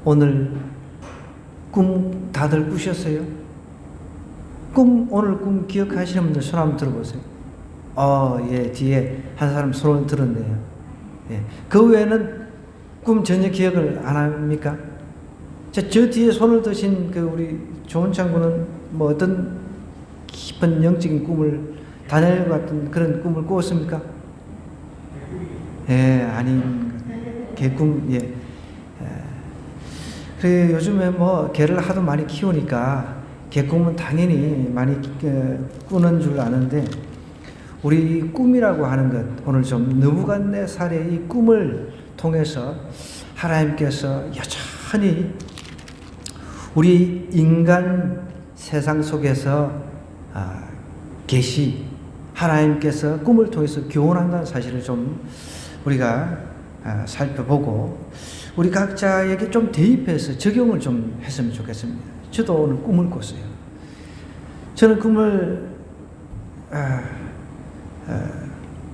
오늘 꿈 다들 꾸셨어요? 오늘 꿈 기억하시는 분들 손 한번 들어보세요. 예, 뒤에 한 사람 손을 들었네요. 예. 그 외에는 꿈 전혀 기억을 안 합니까? 저 뒤에 손을 드신 그 우리 좋은 장군은 뭐 어떤 깊은 영적인 꿈을, 다니엘 같은 그런 꿈을 꾸었습니까? 예, 아닌 개꿈, 예. 그래, 요즘에 뭐 개를 하도 많이 키우니까 개꿈은 당연히 많이 꾸는 줄 아는데, 우리 꿈이라고 하는 것, 오늘 좀 느부갓네살의 이 꿈을 통해서 하나님께서 여전히 우리 인간 세상 속에서 하나님께서 꿈을 통해서 교훈한다는 사실을 좀 우리가 살펴보고 우리 각자에게 좀 대입해서 적용을 좀 했으면 좋겠습니다. 저도 오늘 꿈을 꿨어요. 저는 꿈을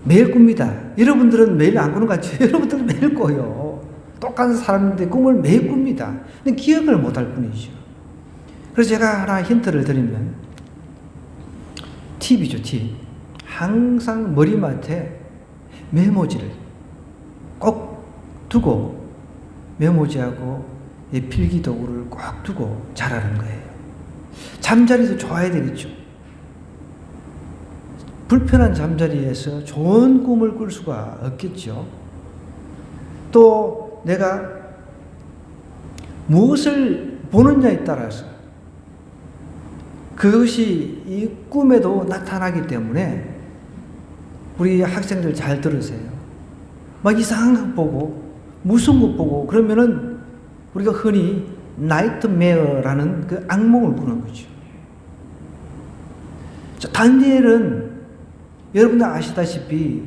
매일 꿉니다. 여러분들은 매일 안 꾸는 것 같죠? 여러분들은 매일 꿔요. 똑같은 사람인데 꿈을 매일 꿉니다. 근데 기억을 못할 뿐이죠. 그래서 제가 하나 힌트를 드리면, 팁이죠, 팁. 항상 머리맡에 메모지를 꼭 두고, 메모지하고 필기도구를 꼭 두고 자라는 거예요. 잠자리도 좋아야 되겠죠. 불편한 잠자리에서 좋은 꿈을 꿀 수가 없겠죠. 또 내가 무엇을 보느냐에 따라서 그것이 이 꿈에도 나타나기 때문에 우리 학생들 잘 들으세요. 막 이상한 거 보고 무서운 거 보고 그러면은 우리가 흔히 나이트메어라는 그 악몽을 꾸는 거죠. 다니엘은 여러분들 아시다시피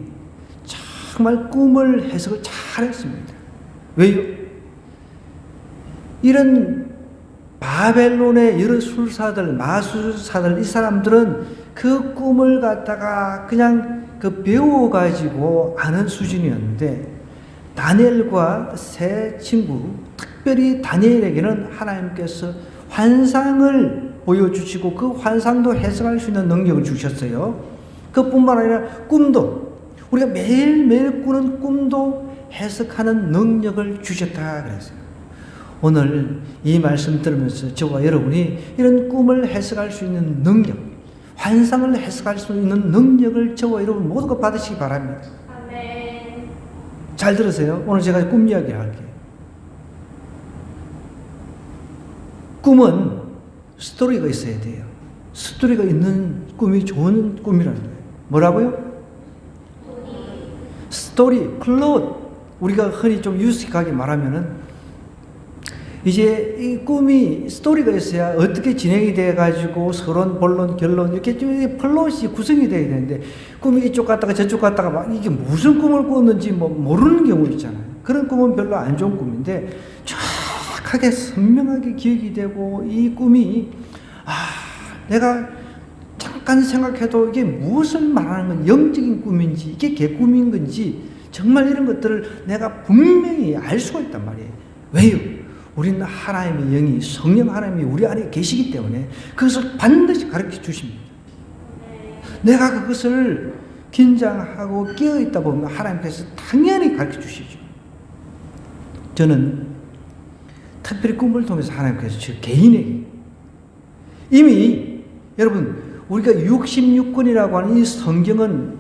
정말 꿈을 해석을 잘했습니다. 왜요? 이런 바벨론의 여러 술사들, 마술사들, 이 사람들은 그 꿈을 갖다가 그냥 배워가지고 아는 수준이었는데, 다니엘과 세 친구, 특별히 다니엘에게는 하나님께서 환상을 보여주시고 그 환상도 해석할 수 있는 능력을 주셨어요. 그뿐만 아니라 꿈도, 우리가 매일매일 꾸는 꿈도 해석하는 능력을 주셨다 그랬어요. 오늘 이 말씀 들으면서 저와 여러분이 이런 꿈을 해석할 수 있는 능력, 환상을 해석할 수 있는 능력을 저와 여러분 모두가 받으시기 바랍니다. 아멘. 잘 들으세요. 오늘 제가 꿈 이야기를 할게요. 꿈은 스토리가 있어야 돼요. 스토리가 있는 꿈이 좋은 꿈이라는 거예요. 뭐라고요? 스토리, 플롯. 우리가 흔히 좀 유식하게 말하면은, 이제 이 꿈이 스토리가 있어야 어떻게 진행이 돼가지고 서론, 본론, 결론 이렇게 좀 플롯이 구성이 돼야 되는데, 꿈이 이쪽 갔다가 저쪽 갔다가 막 이게 무슨 꿈을 꿨는지 모르는 경우 있잖아요. 그런 꿈은 별로 안 좋은 꿈인데, 정확하게 선명하게 기억이 되고, 이 꿈이 내가 잠깐 생각해도 이게 무엇을 말하는 건 영적인 꿈인지 이게 개꿈인 건지 정말 이런 것들을 내가 분명히 알 수가 있단 말이에요. 왜요? 우리는 하나님의 영이, 성령 하나님이 우리 안에 계시기 때문에 그것을 반드시 가르쳐 주십니다. 내가 그것을 긴장하고 깨어있다 보면 하나님께서 당연히 가르쳐 주시죠. 저는 특별히 꿈을 통해서 하나님께서 저 개인에게 이미, 여러분, 우리가 66권이라고 하는 이 성경은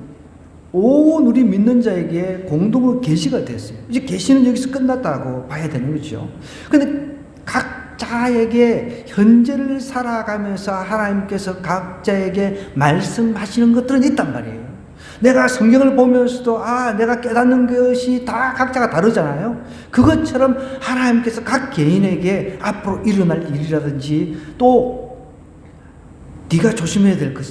온 우리 믿는 자에게 공동으로 계시가 됐어요. 이제 계시는 여기서 끝났다고 봐야 되는 거죠. 근데 각자에게 현재를 살아가면서 하나님께서 각자에게 말씀하시는 것들은 있단 말이에요. 내가 성경을 보면서도 내가 깨닫는 것이 다 각자가 다르잖아요. 그것처럼 하나님께서 각 개인에게 앞으로 일어날 일이라든지 또 네가 조심해야 될 것,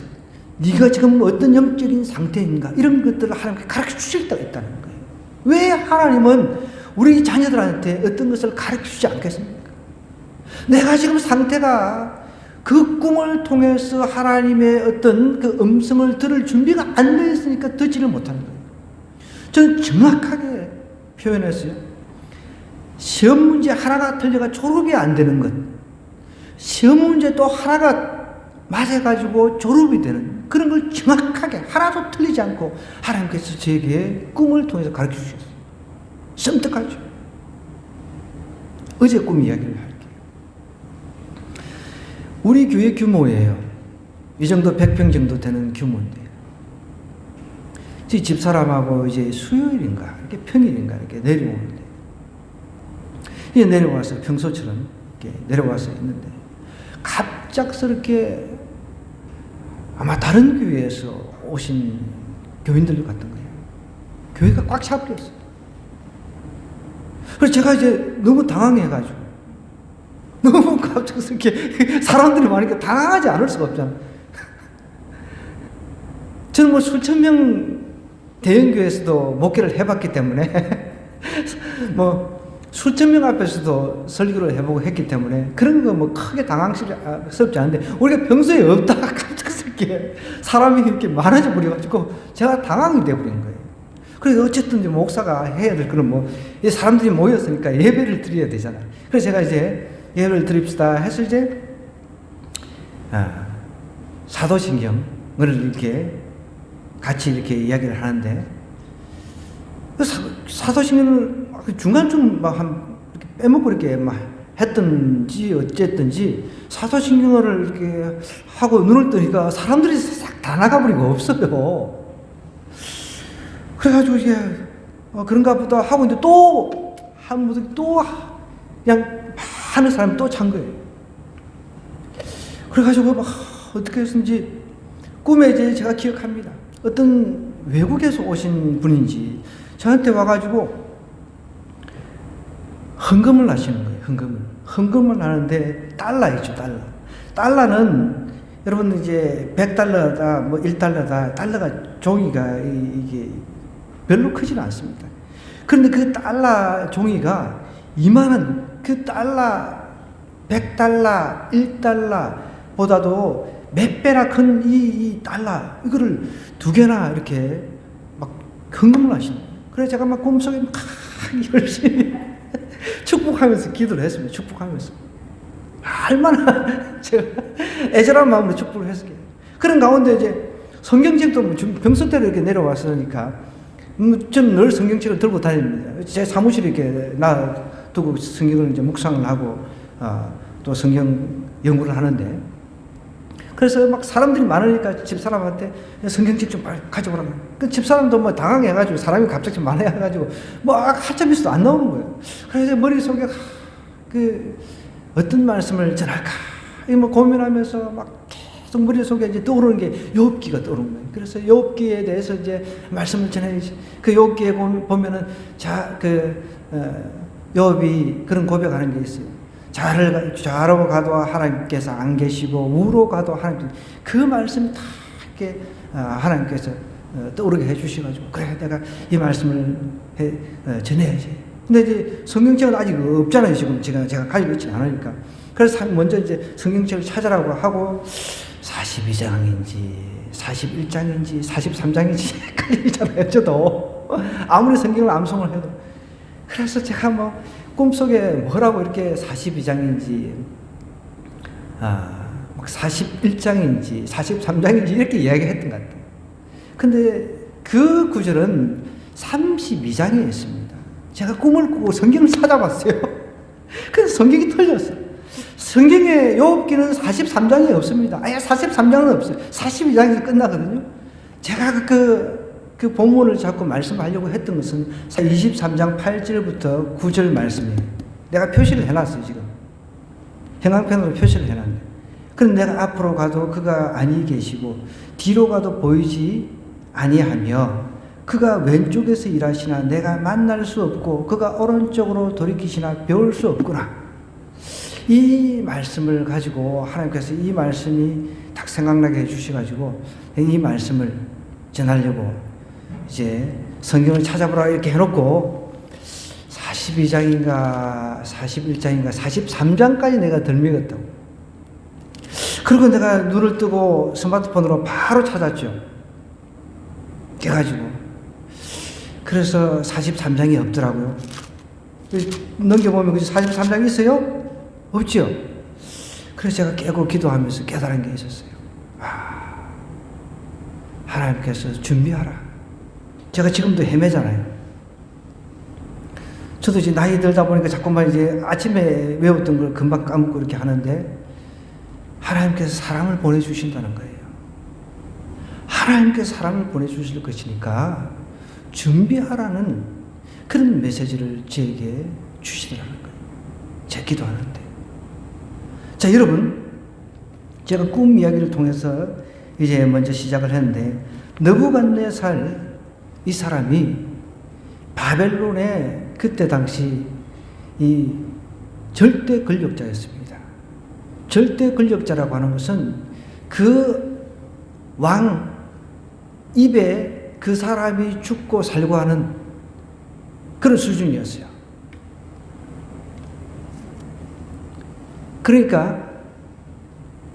네가 지금 어떤 영적인 상태인가, 이런 것들을 하나님께 가르쳐 주실 때가 있다는 거예요. 왜 하나님은 우리 자녀들한테 어떤 것을 가르쳐 주지 않겠습니까? 내가 지금 상태가 그 꿈을 통해서 하나님의 어떤 그 음성을 들을 준비가 안 되어 있으니까 듣지를 못하는 거예요. 저는 정확하게 표현했어요. 시험 문제 하나가 틀려가 졸업이 안 되는 것, 시험 문제 또 하나가 맞아가지고 졸업이 되는 그런 걸 정확하게 하나도 틀리지 않고 하나님께서 저에게 꿈을 통해서 가르쳐 주셨어요. 섬뜩하죠. 어제 꿈 이야기를 할게요. 우리 교회 규모예요. 이 정도 100평 정도 되는 규모인데, 저희 집사람하고 이제 수요일인가, 이렇게 평일인가, 이렇게 내려오는데, 이제 내려와서 평소처럼 이렇게 내려와서 있는데, 갑작스럽게 아마 다른 교회에서 오신 교인들 같은 거예요. 교회가 꽉 차버렸어요. 그래서 제가 이제 너무 당황해가지고, 너무 갑작스럽게 사람들이 많으니까 당황하지 않을 수가 없잖아. 저는 뭐 수천 명 대형교회에서도 목회를 해봤기 때문에 뭐 수천 명 앞에서도 설교를 해보고 했기 때문에 그런 거 뭐 크게 당황스럽지 않은데, 우리가 평소에 없다가 갑작스럽게 사람이 이렇게 많아져 버려가지고 제가 당황이 돼버린 거예요. 그래서 어쨌든 이제 목사가 해야 될 거는 뭐 사람들이 모였으니까 예배를 드려야 되잖아요. 그래서 제가 이제 예배를 드립시다 해서 이제 사도신경을 이렇게 같이 이렇게 이야기를 하는데, 사도신경을 중간쯤 막 이렇게 빼먹고 이렇게 막 했든지 어쨌든지 사도신경을 이렇게 하고 눈을 뜨니까 사람들이 싹 다 나가버리고 없어요. 그래가지고 이제 그런가 보다 하고 있는데 또 한 무슨 또 그냥 하는 사람이 또 찬 거예요. 그래가지고 막 어떻게 했는지 꿈에 이제 제가 기억합니다. 어떤 외국에서 오신 분인지 저한테 와가지고 헌금을 하시는 거예요. 헌금을 하는데 달러이죠, 달러. 달러는 여러분 이제 100달러다, 뭐 1달러다, 달러가 종이가 이게 별로 크지는 않습니다. 그런데 그 달러 종이가 이만한 그 달러, 100달러, 1달러보다도 몇 배나 큰 이 달러, 이거를 두 개나 이렇게 막 헌금을 하시는 거예요. 그래서 제가 막 꿈속에 막 열심히 축복하면서 기도를 했습니다. 축복하면서. 얼마나 제가 애절한 마음으로 축복을 했을게요. 그런 가운데 이제 성경책도 평소 때로 이렇게 내려왔으니까 좀 늘 성경책을 들고 다닙니다. 제 사무실에 이렇게 놔두고 성경을 이제 묵상을 하고 또 성경 연구를 하는데, 그래서 막 사람들이 많으니까 집사람한테 성경책 좀 빨리 가져오라고. 그 집사람도 뭐 당황해가지고 사람이 갑자기 많아가지고 뭐 한참 있어도 안 나오는 거예요. 그래서 머릿속에 어떤 말씀을 전할까 뭐 고민하면서 막 계속 머릿속에 이제 떠오르는 게 욥기가 떠오르는 거예요. 그래서 욥기에 대해서 이제 말씀을 전해야지. 그 욥기에 보면은 욥이 그런 고백하는 게 있어요. 좌로 가도 하나님께서 안 계시고 우로 가도 하나님께서, 그 말씀이 다 이렇게 하나님께서 떠오르게 해주셔가지고, 그래 내가 이 말씀을 전해야지. 근데 이제 성경책은 아직 없잖아요. 지금 제가 가지고 있지 않으니까. 그래서 먼저 이제 성경책을 찾으라고 하고 42장인지 41장인지 43장인지 헷갈리잖아요. 저도 아무리 성경을 암송을 해도. 그래서 제가 뭐 꿈속에 뭐라고 이렇게 42장인지 41장인지 43장인지 이렇게 이야기했던 것 같아요. 근데 그 구절은 32장에 있습니다. 제가 꿈을 꾸고 성경을 찾아봤어요. 그래서 성경이 틀렸어요. 성경에 욥기는 43장이 없습니다. 아예 43장은 없어요. 42장에서 끝나거든요. 제가 그 본문을 자꾸 말씀하려고 했던 것은 23장 8절부터 9절 말씀이에요. 내가 표시를 해놨어요, 지금. 형광펜으로 표시를 해놨네. 그런데 내가 앞으로 가도 그가 아니 계시고, 뒤로 가도 보이지 아니하며, 그가 왼쪽에서 일하시나 내가 만날 수 없고, 그가 오른쪽으로 돌이키시나 배울 수 없구나. 이 말씀을 가지고 하나님께서 이 말씀이 딱 생각나게 해주셔가지고 이 말씀을 전하려고 이제 성경을 찾아보라 이렇게 해놓고 42장인가 41장인가 43장까지 내가 덜미겠다고. 그리고 내가 눈을 뜨고 스마트폰으로 바로 찾았죠. 깨가지고. 그래서 43장이 없더라고요. 넘겨보면 43장 있어요? 없죠? 그래서 제가 깨고 기도하면서 깨달은 게 있었어요. 하나님께서 준비하라. 제가 지금도 헤매잖아요. 저도 이제 나이 들다 보니까 자꾸만 이제 아침에 외웠던 걸 금방 까먹고 이렇게 하는데, 하나님께서 사람을 보내주신다는 거예요. 하나님께서 사람을 보내주실 것이니까 준비하라는 그런 메시지를 저에게 주시더라는 거예요. 제가 기도하는데. 자, 여러분, 제가 꿈 이야기를 통해서 이제 먼저 시작을 했는데, 느부갓네살 이 사람이 바벨론의 그때 당시 이 절대 권력자였습니다. 절대 권력자라고 하는 것은 그 왕 입에 그 사람이 죽고 살고 하는 그런 수준이었어요. 그러니까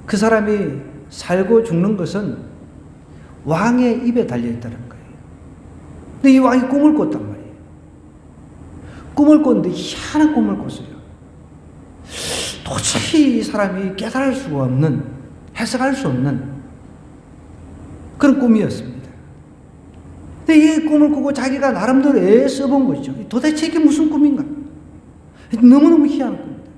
그 사람이 살고 죽는 것은 왕의 입에 달려있다는 거예요. 근데 이 왕이 꿈을 꿨단 말이에요. 꿈을 꿨는데 희한한 꿈을 꿨어요. 도저히 이 사람이 깨달을 수가 없는, 해석할 수 없는 그런 꿈이었습니다. 근데 이 꿈을 꾸고 자기가 나름대로 애써본 거죠. 도대체 이게 무슨 꿈인가? 너무너무 희한한 꿈입니다.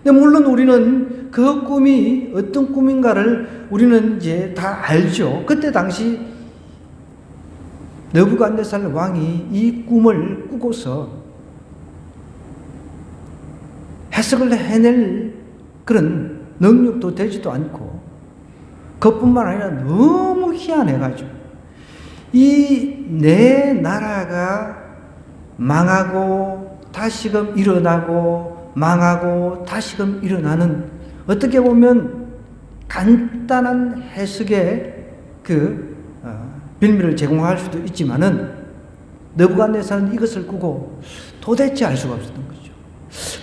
근데 물론 우리는 그 꿈이 어떤 꿈인가를 우리는 이제 다 알죠. 그때 당시 느부갓네살 왕이 이 꿈을 꾸고서 해석을 해낼 그런 능력도 되지도 않고, 그것뿐만 아니라 너무 희한해가지고 이 내 나라가 망하고 다시금 일어나고 망하고 다시금 일어나는, 어떻게 보면 간단한 해석의 그 빌미를 제공할 수도 있지만은, 느부갓네살은 이것을 꾸고 도대체 알 수가 없었던 거죠.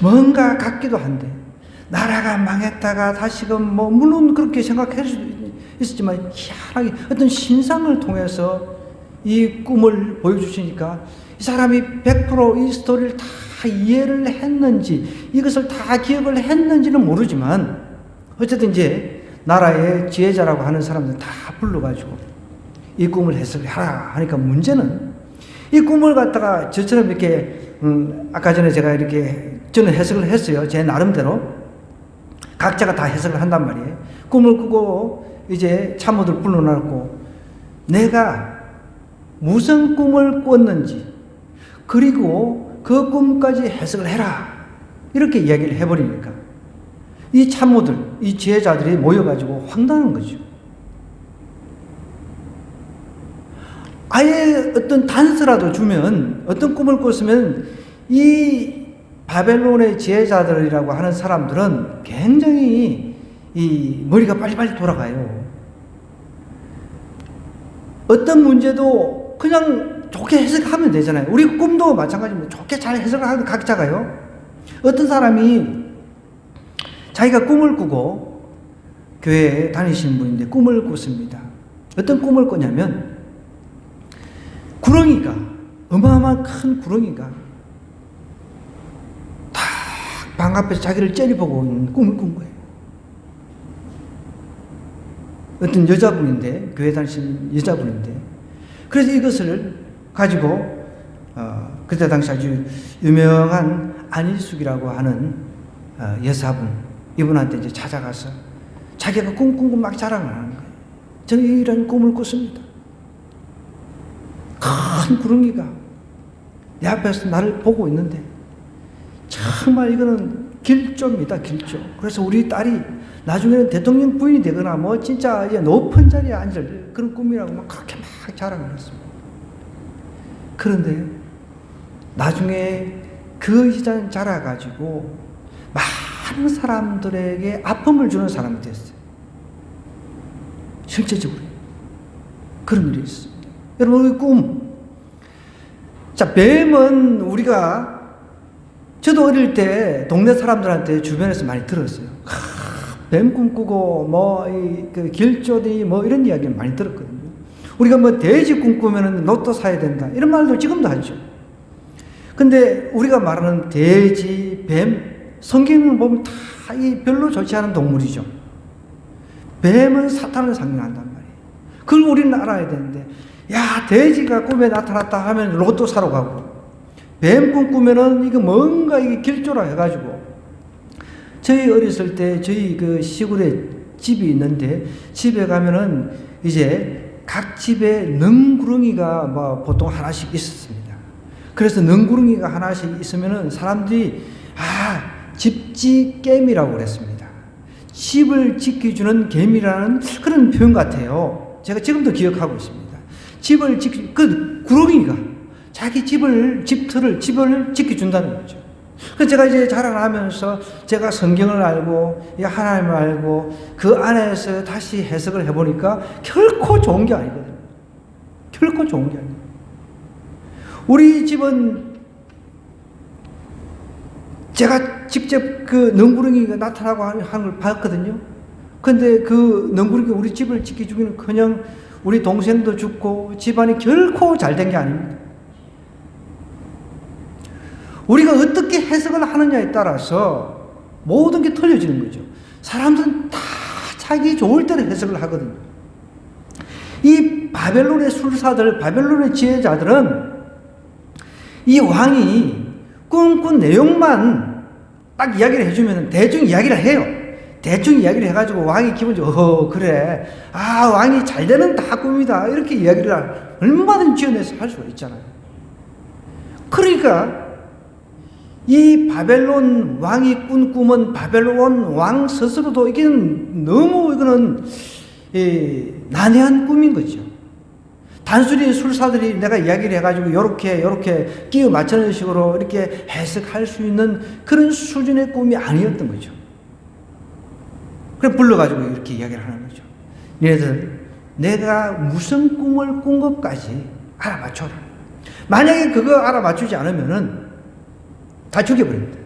뭔가 같기도 한데, 나라가 망했다가 다시금 물론 그렇게 생각할 수도 있었지만, 희한하게 어떤 신상을 통해서 이 꿈을 보여주시니까 이 사람이 100% 이 스토리를 다 이해를 했는지, 이것을 다 기억을 했는지는 모르지만, 어쨌든 이제 나라의 지혜자라고 하는 사람들 다 불러가지고 이 꿈을 해석하라 하니까, 문제는 이 꿈을 갖다가 저처럼 이렇게 아까 전에 제가 이렇게 저는 해석을 했어요. 제 나름대로 각자가 다 해석을 한단 말이에요. 꿈을 꾸고 이제 참모들 불러놓고 내가 무슨 꿈을 꿨는지, 그리고 그 꿈까지 해석을 해라, 이렇게 이야기를 해버리니까 이 참모들, 이 지혜자들이 모여가지고 황당한 거죠. 아예 어떤 단서라도 주면, 어떤 꿈을 꿨으면 이 바벨론의 지혜자들이라고 하는 사람들은 굉장히 이 머리가 빨리빨리 돌아가요. 어떤 문제도 그냥 좋게 해석하면 되잖아요. 우리 꿈도 마찬가지입니다. 좋게 잘 해석을 하는 각자가요. 어떤 사람이 자기가 꿈을 꾸고 교회에 다니시는 분인데 꿈을 꿨습니다. 어떤 꿈을 꿨냐면, 구렁이가, 어마어마한 큰 구렁이가 딱 방 앞에서 자기를 째려보고 있는 꿈을 꾼 거예요. 어떤 여자분인데, 교회 다니시는 여자분인데, 그래서 이것을 가지고 그때 당시 아주 유명한 안일숙이라고 하는 여사분, 이분한테 이제 찾아가서 자기가 꿈 꾼 거 막 자랑을 하는 거예요. 저는 이런 꿈을 꿨습니다. 큰 구렁이가 내 앞에서 나를 보고 있는데 정말 이거는 길조입니다, 길조. 그래서 우리 딸이 나중에는 대통령 부인이 되거나 진짜 이제 높은 자리에 앉을 그런 꿈이라고 그렇게 막 자랑을 했습니다. 그런데 나중에 그 시장 자라가지고 많은 사람들에게 아픔을 주는 사람이 됐어요. 실제적으로 그런 일이 있습니다. 여러분, 우리 꿈. 자, 뱀은 우리가, 저도 어릴 때 동네 사람들한테 주변에서 많이 들었어요. 뱀 꿈꾸고 그 길조니 이런 이야기를 많이 들었거든요. 우리가 돼지 꿈꾸면은 로또 사야 된다, 이런 말도 지금도 하죠. 근데 우리가 말하는 돼지, 뱀, 성경을 보면 다 이 별로 좋지 않은 동물이죠. 뱀은 사탄을 상징한단 말이에요. 그걸 우리는 알아야 되는데, 야, 돼지가 꿈에 나타났다 하면 로또 사러 가고, 뱀 꿈 꾸면은 이거 뭔가 이게 길조라 해가지고, 저희 어렸을 때 저희 그 시골에 집이 있는데, 집에 가면은 이제 각 집에 능구렁이가 뭐 보통 하나씩 있었습니다. 그래서 능구렁이가 하나씩 있으면은 사람들이 집지 개미라고 그랬습니다. 집을 지켜주는 개미라는 그런 표현 같아요. 제가 지금도 기억하고 있습니다. 집을 그 구렁이가 자기 집을 지켜준다는 거죠. 그래서 제가 이제 자라나면서 제가 성경을 알고 하나님을 알고 그 안에서 다시 해석을 해보니까 결코 좋은 게 아니거든요. 결코 좋은 게 아니에요. 우리 집은 제가 직접 그 능구렁이가 나타나고 하는 걸 봤거든요. 근데 그 능구렁이 우리 집을 지켜주기는 그냥 우리 동생도 죽고 집안이 결코 잘 된 게 아닙니다. 우리가 어떻게 해석을 하느냐에 따라서 모든 게 틀려지는 거죠. 사람들은 다 자기 좋을 대로 해석을 하거든요. 이 바벨론의 술사들, 바벨론의 지혜자들은 이 왕이 꿈꾼 내용만 딱 이야기를 해주면 대충 이야기를 해요. 대충 이야기를 해가지고 왕이 기분적으로 그래, 왕이 잘 되는 다 꿈이다, 이렇게 이야기를 얼마든지 지어내서 할 수가 있잖아요. 그러니까 이 바벨론 왕이 꾼 꿈은 바벨론 왕 스스로도 이게는 너무 이거는 난해한 꿈인 거죠. 단순히 술사들이 내가 이야기를 해가지고 요렇게 끼워 맞추는 식으로 이렇게 해석할 수 있는 그런 수준의 꿈이 아니었던 거죠. 그래 불러가지고 이렇게 이야기를 하는 거죠. 얘네들 내가 무슨 꿈을 꾼 것까지 알아맞춰라. 만약에 그거 알아맞추지 않으면은 다 죽여버립니다.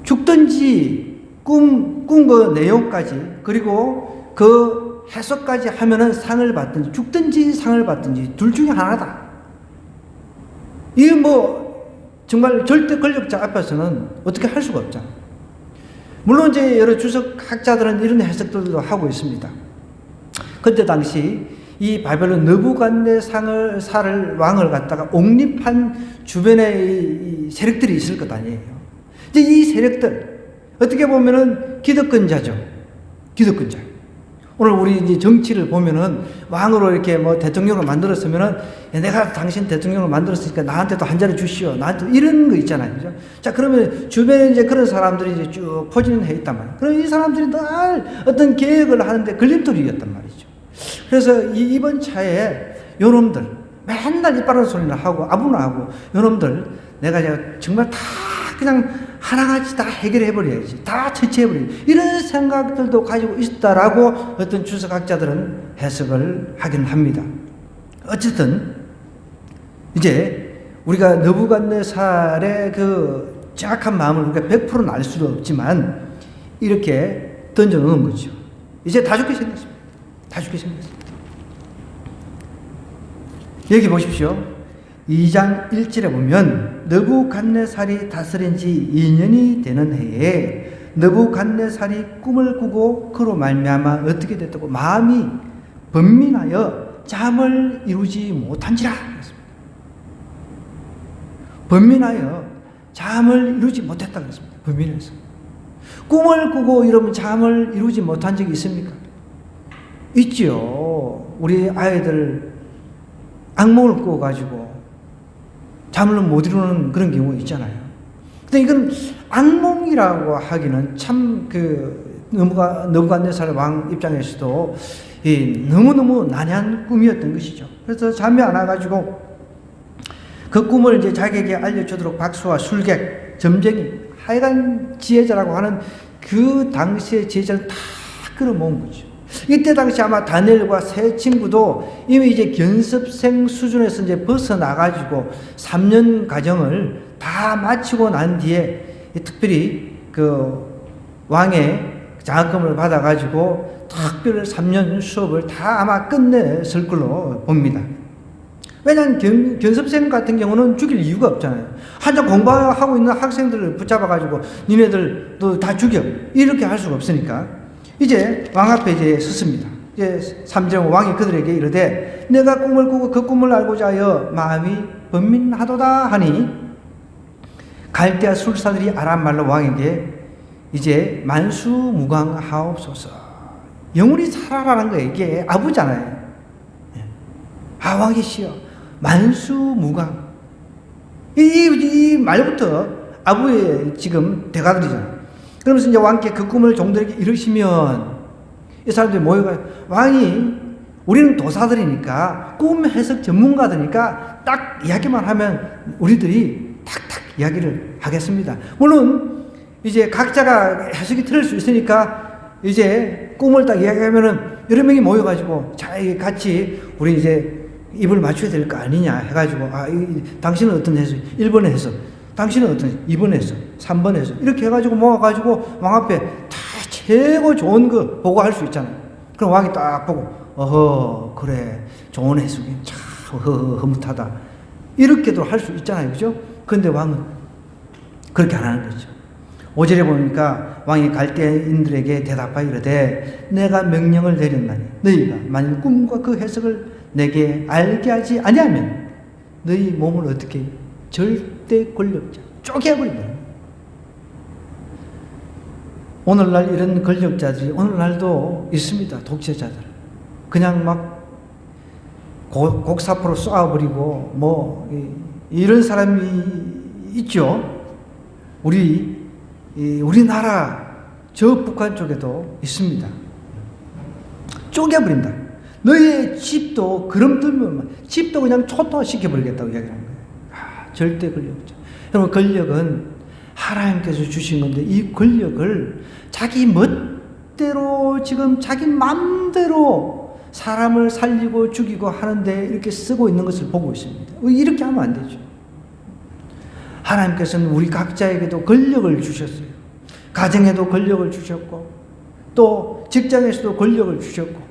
죽든지 꾼 그 내용까지 그리고 그 해석까지 하면은 상을 받든지 죽든지 상을 받든지 둘 중에 하나다. 이게 뭐 정말 절대 권력자 앞에서는 어떻게 할 수가 없잖아요. 물론 이제 여러 주석학자들은 이런 해석들도 하고 있습니다. 그때 당시 이 바벨론 느부갓네살을 왕을 갖다가 옹립한 주변에 이 세력들이 있을 것 아니에요. 이제 이 세력들 어떻게 보면은 기득권자죠. 기득권자. 오늘 우리 이제 정치를 보면은 왕으로 이렇게 뭐 대통령을 만들었으면은 내가 당신 대통령을 만들었으니까 나한테도 한 자리 주시오. 나한테 이런 거 있잖아요. 그죠? 자, 그러면 주변에 이제 그런 사람들이 이제 쭉 포진해 있단 말이에요. 그럼 이 사람들이 늘 어떤 계획을 하는데 걸림돌이었단 말이죠. 그래서 이번 차에 요놈들 맨날 이빨은 소리를 하고 아부나하고 요놈들 내가 정말 다 그냥 하나같이 다 해결해버려야지. 다 처치해버려야지. 이런 생각들도 가지고 있다라고 어떤 주석학자들은 해석을 하긴 합니다. 어쨌든 이제 우리가 느부갓네살의 그 정확한 마음을 우리가 100%는 알 수도 없지만 이렇게 던져놓은 거죠. 이제 다 죽게 생겼습니다. 다 죽게 생겼습니다. 여기 보십시오. 2장 1절에 보면 느부갓네살이 다스린 지 2년이 되는 해에 느부갓네살이 꿈을 꾸고 그로 말미암아 어떻게 됐다고 마음이 번민하여 잠을 이루지 못한지라. 번민하여 잠을 이루지 못했다 그랬습니다. 번민해서. 꿈을 꾸고 이러면 잠을 이루지 못한 적이 있습니까? 있죠. 우리 아이들 악몽을 꾸어가지고 잠을 못 이루는 그런 경우 있잖아요. 근데 이건 악몽이라고 하기는 참 느부갓네살 왕 입장에서도 너무너무 난해한 꿈이었던 것이죠. 그래서 잠이 안 와가지고 그 꿈을 이제 자기에게 알려주도록 박수와 술객, 점쟁이, 하여간 지혜자라고 하는 그 당시의 지혜자는 다 끌어모은 거죠. 이때 당시 아마 다니엘과 세 친구도 이미 이제 견습생 수준에서 이제 벗어나가지고 3년 과정을 다 마치고 난 뒤에 특별히 그 왕의 장학금을 받아가지고 특별 3년 수업을 다 아마 끝냈을 걸로 봅니다. 왜냐하면 견습생 같은 경우는 죽일 이유가 없잖아요. 한참 공부하고 있는 학생들을 붙잡아가지고 니네들도 다 죽여. 이렇게 할 수가 없으니까. 이제 왕 앞에 이제 섰습니다. 이제 3절 왕이 그들에게 이르되 내가 꿈을 꾸고 그 꿈을 알고자 하여 마음이 번민하도다 하니 갈대아 술사들이 아람 말로 왕에게 이제 만수무강하옵소서. 영원히 살아라는 거예요. 이게 아부잖아요. 왕이시여 만수무강. 이 말부터 아부의 지금 대가들이잖아요. 그러면서 이제 왕께 그 꿈을 종들에게 이르시면 이 사람들이 모여가 왕이 우리는 도사들이니까 꿈 해석 전문가들이니까 딱 이야기만 하면 우리들이 탁탁 이야기를 하겠습니다. 물론 이제 각자가 해석이 틀릴 수 있으니까 이제 꿈을 딱 이야기하면은 여러 명이 모여가지고 자 같이 우리 이제 입을 맞춰야 될 거 아니냐 해가지고 당신은 어떤 해석? 1번 해석. 당신은 어떤 해석? 2번 해석. 3번 해석. 이렇게 해가지고 모아가지고 왕 앞에 다 최고 좋은 거 보고할 수 있잖아요. 그럼 왕이 딱 보고 어허 그래 좋은 해석이 참 흐뭇하다. 이렇게도 할 수 있잖아요. 그죠? 그런데 왕은 그렇게 안 하는 거죠. 5절에 보니까 왕이 갈대인들에게 대답하여 이르되 내가 명령을 내렸나니 너희가 만일 꿈과 그 해석을 내게 알게 하지 아니하면 너희 몸을 어떻게 절대 권력자 쪼개버린다. 오늘날 이런 권력자들이 오늘날도 있습니다. 독재자들 그냥 막 곡사포로 쏘아버리고 뭐 이런 사람이 있죠. 우리나라 저 북한 쪽에도 있습니다. 쪼개버린다. 너희의 집도 그럼 들면 집도 그냥 초토화시켜버리겠다고 이야기하는 거예요. 절대 권력자. 여러분 권력은 하나님께서 주신 건데 이 권력을 자기 멋대로 지금 자기 맘대로 사람을 살리고 죽이고 하는데 이렇게 쓰고 있는 것을 보고 있습니다. 이렇게 하면 안 되죠. 하나님께서는 우리 각자에게도 권력을 주셨어요. 가정에도 권력을 주셨고 또 직장에서도 권력을 주셨고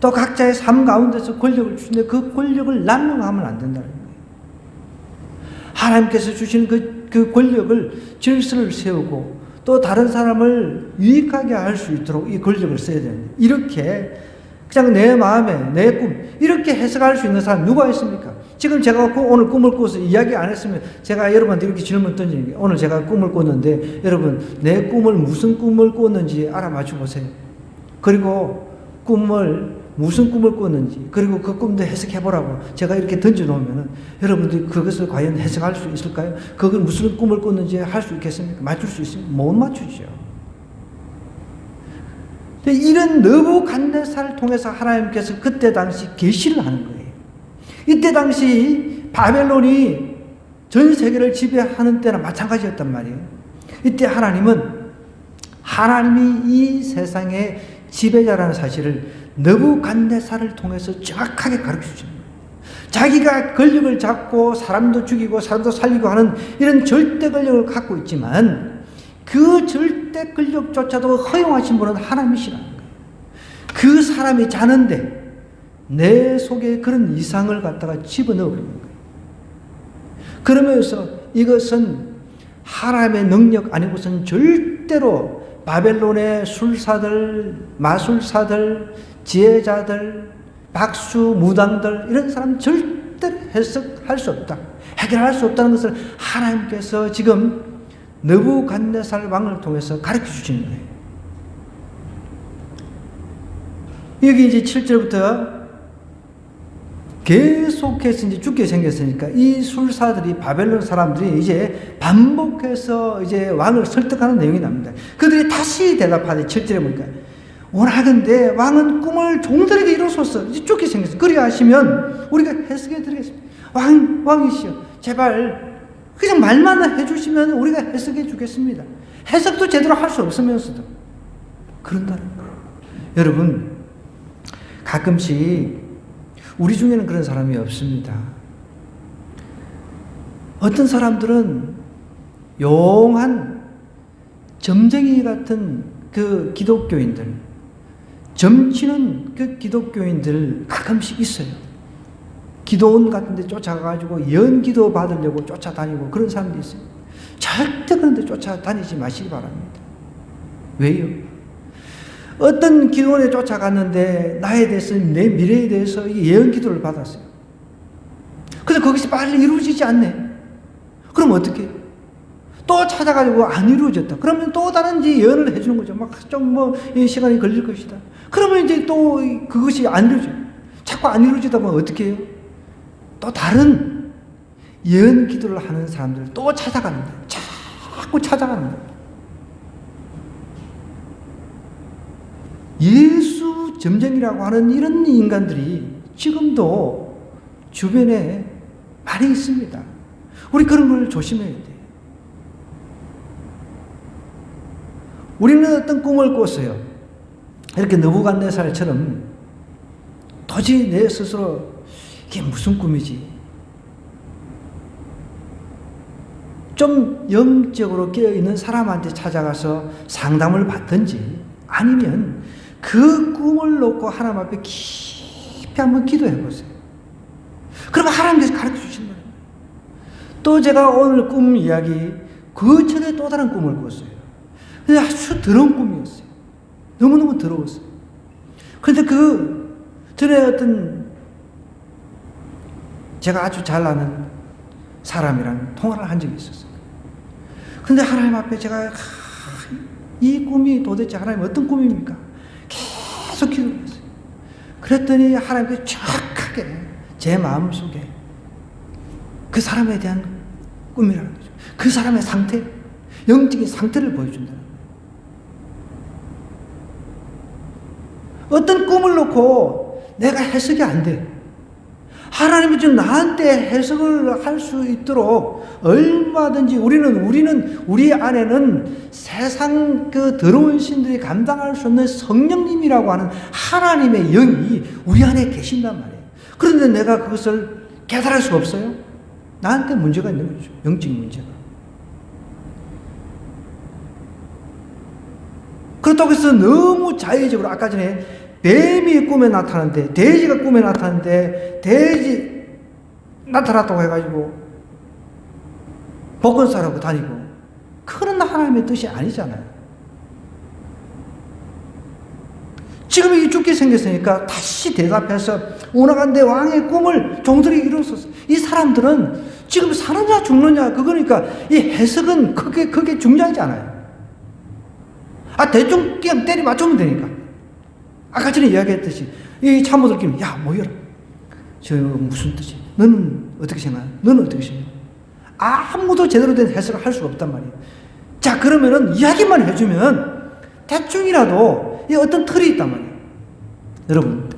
또 각자의 삶 가운데서 권력을 주시는데 그 권력을 남용하면 안 된다는 거예요. 하나님께서 주신 그 권력을 질서를 세우고 또 다른 사람을 유익하게 할 수 있도록 이 권력을 써야 됩니다. 이렇게 그냥 내 마음에 내 꿈 이렇게 해석할 수 있는 사람 누가 있습니까? 지금 제가 오늘 꿈을 꿔서 이야기 안 했으면 제가 여러분한테 이렇게 질문 던지는 게 오늘 제가 꿈을 꿨는데 여러분 내 꿈을 무슨 꿈을 꿨는지 알아맞혀 보세요. 그리고 무슨 꿈을 꿨는지 그리고 그 꿈도 해석해보라고 제가 이렇게 던져놓으면 여러분들이 그것을 과연 해석할 수 있을까요? 그걸 무슨 꿈을 꿨는지 할 수 있겠습니까? 맞출 수 있습니까? 못 맞추죠. 이런 느부갓네살을 통해서 하나님께서 그때 당시 계시를 하는 거예요. 이때 당시 바벨론이 전 세계를 지배하는 때나 마찬가지였단 말이에요. 이때 하나님이 이 세상의 지배자라는 사실을 느부갓네살을 통해서 정확하게 가르쳐 주는 거예요. 자기가 권력을 잡고 사람도 죽이고 사람도 살리고 하는 이런 절대 권력을 갖고 있지만 그 절대 권력조차도 허용하신 분은 하나님이시라는 거예요. 그 사람이 자는데 내 속에 그런 이상을 갖다가 집어넣어 버리는 거예요. 그러면서 이것은 하나님의 능력 아니고선 절대로 바벨론의 술사들, 마술사들, 지혜자들, 박수, 무당들 이런 사람 절대로 해석할 수 없다. 해결할 수 없다는 것을 하나님께서 지금 느부갓네살 왕을 통해서 가르쳐 주시는 거예요. 여기 이제 7절부터 계속해서 이제 죽게 생겼으니까 이 술사들이 바벨론 사람들이 이제 반복해서 이제 왕을 설득하는 내용이 납니다. 그들이 다시 대답하되 7절에 보니까 원하건대 왕은 꿈을 종들에게 이루소서. 이제 죽게 생겼어요. 그리하시면 우리가 해석해 드리겠습니다. 왕이시여 제발 그냥 말만 해주시면 우리가 해석해 주겠습니다. 해석도 제대로 할 수 없으면서도 그런다는 거예요. 여러분 가끔씩 우리 중에는 그런 사람이 없습니다. 어떤 사람들은 용한 점쟁이 같은 그 기독교인들, 점치는 그 기독교인들 가끔씩 있어요. 기도원 같은 데 쫓아가가지고 연기도 받으려고 쫓아다니고 그런 사람들이 있어요. 절대 그런 데 쫓아다니지 마시기 바랍니다. 왜요? 어떤 기도원에 쫓아갔는데 나에 대해서, 내 미래에 대해서 예언 기도를 받았어요. 그래서 거기서 빨리 이루어지지 않네. 그럼 어떻게 해요? 또 찾아가지고 안 이루어졌다. 그러면 또 다른 예언을 해주는 거죠. 막 좀 시간이 걸릴 것이다. 그러면 이제 또 그것이 안 이루어져요. 자꾸 안 이루어지다 보면 어떻게 해요? 또 다른 예언 기도를 하는 사람들을 또 찾아가는 거예요. 자꾸 찾아가는 거예요. 예수 점쟁이라고 하는 이런 인간들이 지금도 주변에 많이 있습니다. 우리 그런 걸 조심해야 돼요. 우리는 어떤 꿈을 꿨어요. 이렇게 느부갓네살처럼 도저히 내 스스로 이게 무슨 꿈이지? 좀 영적으로 깨어있는 사람한테 찾아가서 상담을 받든지 아니면 그 꿈을 놓고 하나님 앞에 깊이 한번 기도해 보세요. 그러면 하나님께서 가르쳐 주신다는 거예요. 또 제가 오늘 꿈 이야기, 그 전에 또 다른 꿈을 꿨어요. 근데 아주 더러운 꿈이었어요. 너무너무 더러웠어요. 그런데 그 전에 어떤 제가 아주 잘 아는 사람이랑 통화를 한 적이 있었어요. 그런데 하나님 앞에 제가 이 꿈이 도대체 하나님 어떤 꿈입니까? 계속 기도를 했어요. 그랬더니 하나님께서 정확하게 제 마음속에 그 사람에 대한 꿈이라는 거죠. 그 사람의 상태, 영적인 상태를 보여준다는 거예요. 어떤 꿈을 놓고 내가 해석이 안 돼. 하나님이 지금 나한테 해석을 할 수 있도록 얼마든지 우리는 우리 안에는 세상 그 더러운 신들이 감당할 수 없는 성령님이라고 하는 하나님의 영이 우리 안에 계신단 말이에요. 그런데 내가 그것을 깨달을 수 없어요? 나한테 문제가 있는 거죠. 영적인 문제가. 그렇다고 해서 너무 자의적으로, 아까 전에 뱀이 꿈에 나타났는데, 돼지가 꿈에 나타났는데, 돼지 나타났다고 해가지고 복권 사라고 다니고, 그건 하나님의 뜻이 아니잖아요. 지금 이 죽게 생겼으니까 다시 대답해서 오나간대 왕의 꿈을 종들이 이루었었어. 이 사람들은 지금 사느냐 죽느냐 그거니까 이 해석은 그게 중요하지 않아요. 대충 그냥 때리 맞추면 되니까. 아까 전에 이야기했듯이 이 참모들끼리 야 모여라. 저 무슨 뜻이? 너는 어떻게 생각해? 너는 어떻게 생각해? 아무도 제대로 된 해석을 할 수가 없단 말이에요. 자, 그러면은 이야기만 해주면 대충이라도 이 어떤 틀이 있단 말이에요. 여러분,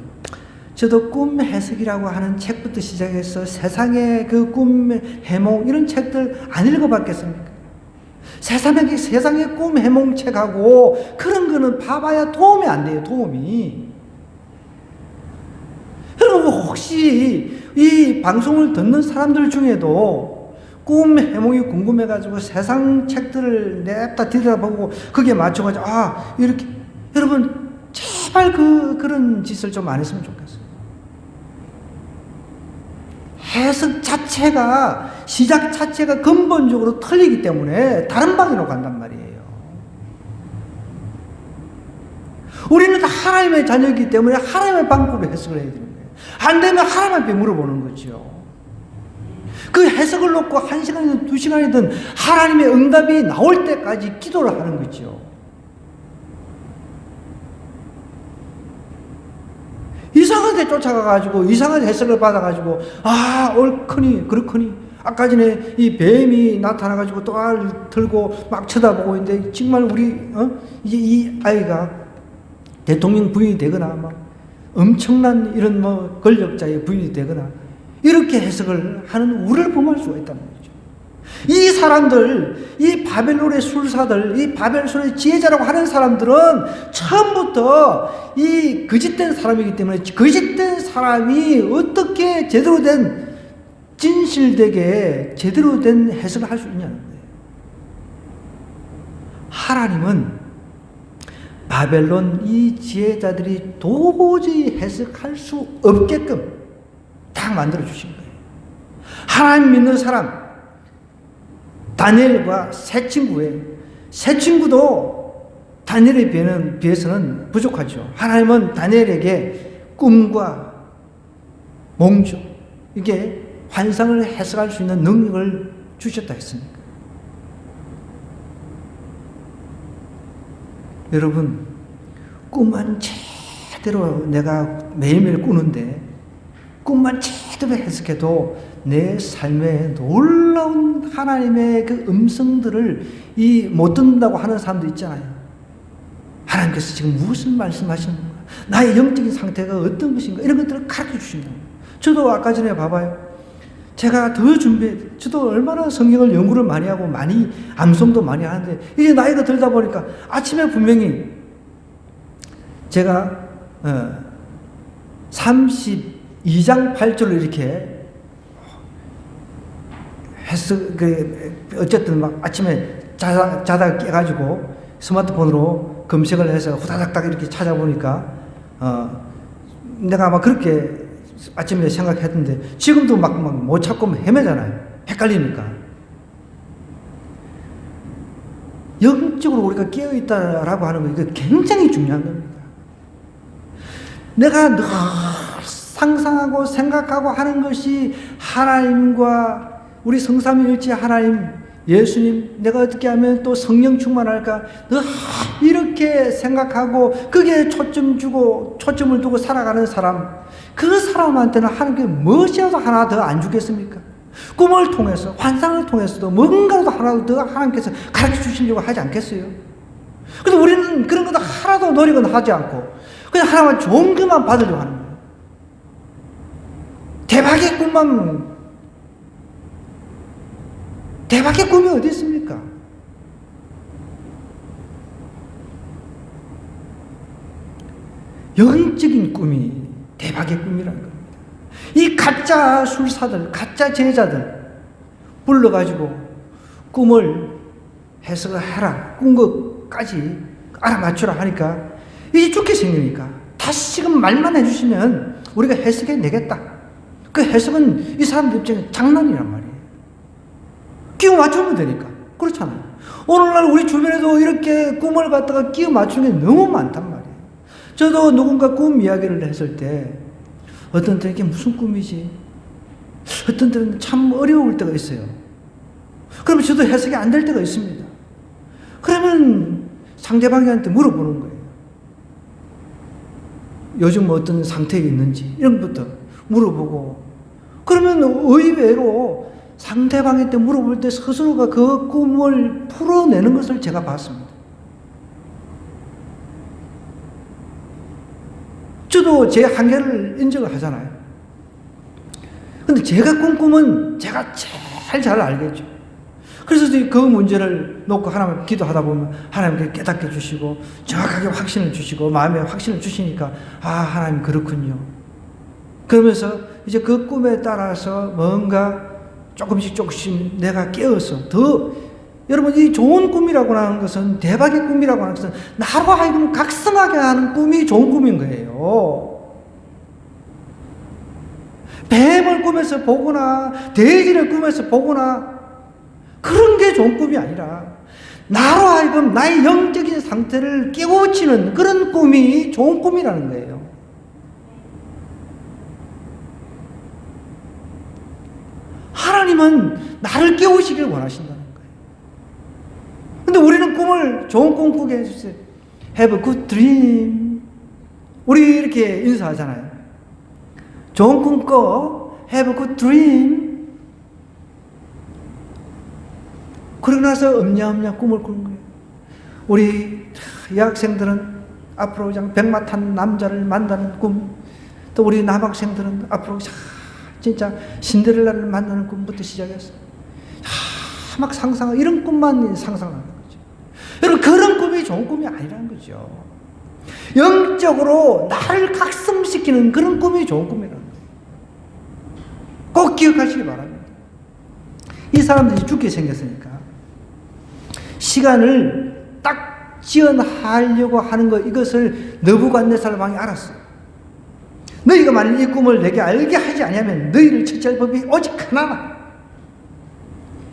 저도 꿈 해석이라고 하는 책부터 시작해서 세상의 그 꿈 해몽 이런 책들 안 읽어봤겠습니까? 세상의 꿈 해몽 책하고 그런 거는 봐봐야 도움이 안 돼요. 도움이. 여러분, 혹시 이 방송을 듣는 사람들 중에도 꿈 해몽이 궁금해가지고 세상 책들을 냅다 들여다보고 거기에 맞춰가지고 이렇게, 여러분 제발 그런 짓을 좀 안 했으면 좋겠어요. 해석 자체가, 시작 자체가 근본적으로 틀리기 때문에 다른 방향으로 간단 말이에요. 우리는 다 하나님의 자녀이기 때문에 하나님의 방법으로 해석을 해야 되는 거예요. 안 되면 하나님한테 물어보는 거죠. 그 해석을 놓고 1시간이든 2시간이든 하나님의 응답이 나올 때까지 기도를 하는 거죠. 이상한 데 쫓아가가지고 이상한 해석을 받아가지고 옳거니 그렇거니, 아까 전에 이 뱀이 나타나가지고 또알 들고 막 쳐다보고 있는데 정말 우리 이제 이 아이가 대통령 부인이 되거나 막 엄청난 이런 권력자의 부인이 되거나 이렇게 해석을 하는 우리를 범할 수가 있다는 거죠. 이 사람들, 이 바벨론의 술사들, 이 바벨론의 지혜자라고 하는 사람들은 처음부터 이 거짓된 사람이기 때문에 거짓된 사람이 어떻게 제대로 된, 진실되게 제대로 된 해석을 할 수 있냐는 거예요. 하나님은 바벨론 이 지혜자들이 도저히 해석할 수 없게끔 딱 딱 만들어 주신 거예요. 하나님 믿는 사람, 다니엘과 세 친구예요. 세 친구도 다니엘에 비해서는 부족하죠. 하나님은 다니엘에게 꿈과 몽주, 이게 환상을 해석할 수 있는 능력을 주셨다 했습니다. 여러분, 꿈만 제대로 내가 매일매일 꾸는데 꿈만 제대로 해석해도 내 삶에 놀라운 하나님의 그 음성들을 못 듣는다고 하는 사람도 있잖아요. 하나님께서 지금 무슨 말씀하시는 거야? 나의 영적인 상태가 어떤 것인가? 이런 것들을 가르쳐 주신다. 저도 아까 전에 봐봐요. 제가 저도 얼마나 성경을 연구를 많이 하고 많이 암송도 많이 하는데 이제 나이가 들다 보니까 아침에 분명히 제가 32장 8절을 이렇게 해서 어쨌든 막 아침에 자다가 깨가지고 스마트폰으로 검색을 해서 후다닥닥 이렇게 찾아보니까 내가 아마 그렇게 아침에 생각했는데 지금도 막 못 찾고 헤매잖아요. 헷갈리니까. 영적으로 우리가 깨어있다라고 하는 거 이거 굉장히 중요한 겁니다. 내가 늘 상상하고 생각하고 하는 것이 하나님과 우리 성삼위일체 하나님, 예수님, 내가 어떻게 하면 또 성령 충만할까? 늘 이렇게 생각하고 거기에 초점을 두고 살아가는 사람, 그 사람한테는 하나님께 무엇이라도 하나 더 안 주겠습니까? 꿈을 통해서, 환상을 통해서도 뭔가라도 하나도 더 하나님께서 가르쳐 주시려고 하지 않겠어요? 근데 우리는 그런 것도 하나도 노력은 하지 않고 그냥 하나만 좋은 것만 받으려고 하는 거예요. 대박의 꿈이 어디 있습니까? 영적인 꿈이 대박의 꿈이라는 겁니다. 이 가짜 술사들, 가짜 제자들 불러가지고 꿈을 해석을 해라, 꾼 것까지 알아맞추라 하니까 이제 죽게 생기니까 다시금 말만 해주시면 우리가 해석해 내겠다. 그 해석은 이 사람들 입장에 장난이란 말이에요. 끼워 맞추면 되니까. 그렇잖아요. 오늘날 우리 주변에도 이렇게 꿈을 갖다가 끼워 맞추는 게 너무 많단 말이에요. 저도 누군가 꿈 이야기를 했을 때 어떤 때는 이게 무슨 꿈이지? 어떤 때는 참 어려울 때가 있어요. 그러면 저도 해석이 안 될 때가 있습니다. 그러면 상대방한테 물어보는 거예요. 요즘 어떤 상태에 있는지 이런 것부터 물어보고, 그러면 의외로 상대방한테 물어볼 때 스스로가 그 꿈을 풀어내는 것을 제가 봤습니다. 저도 제 한계를 인정을 하잖아요. 근데 제가 꾼 꿈은 제가 제일 잘 알겠죠. 그래서 그 문제를 놓고 하나님 기도하다 보면 하나님께 깨닫게 주시고 정확하게 확신을 주시고 마음에 확신을 주시니까 하나님 그렇군요. 그러면서 이제 그 꿈에 따라서 뭔가 조금씩 내가 깨어서 여러분, 이 좋은 꿈이라고 하는 것은, 대박의 꿈이라고 하는 것은 나로 하여금 각성하게 하는 꿈이 좋은 꿈인 거예요. 뱀을 꿈에서 보거나 돼지를 꿈에서 보거나 그런 게 좋은 꿈이 아니라 나로 하여금 나의 영적인 상태를 깨우치는 그런 꿈이 좋은 꿈이라는 거예요. 하나님은 나를 깨우시길 원하신다는 거예요. 근데 우리는 좋은 꿈 꾸게 해주세요. Have a good dream. 우리 이렇게 인사하잖아요. 좋은 꿈 꿔. Have a good dream. 그러고 나서 엄냐엄냐 꿈을 꾸는 거예요. 우리 여학생들은 앞으로 백마 탄 남자를 만나는 꿈, 또 우리 남학생들은 앞으로 진짜 신데렐라를 만나는 꿈부터 시작해서 막 이런 꿈만 상상하는 거죠. 여러분, 그런 꿈이 좋은 꿈이 아니라는 거죠. 영적으로 나를 각성시키는 그런 꿈이 좋은 꿈이라는 거예요. 꼭 기억하시기 바랍니다. 이 사람들이 죽게 생겼으니까 시간을 딱 지연하려고 하는 것, 이것을 느부갓네살 왕이 알았어요. 너희가 만일 이 꿈을 내게 알게 하지 아니하면 너희를 처치할 법이 오직 하나라.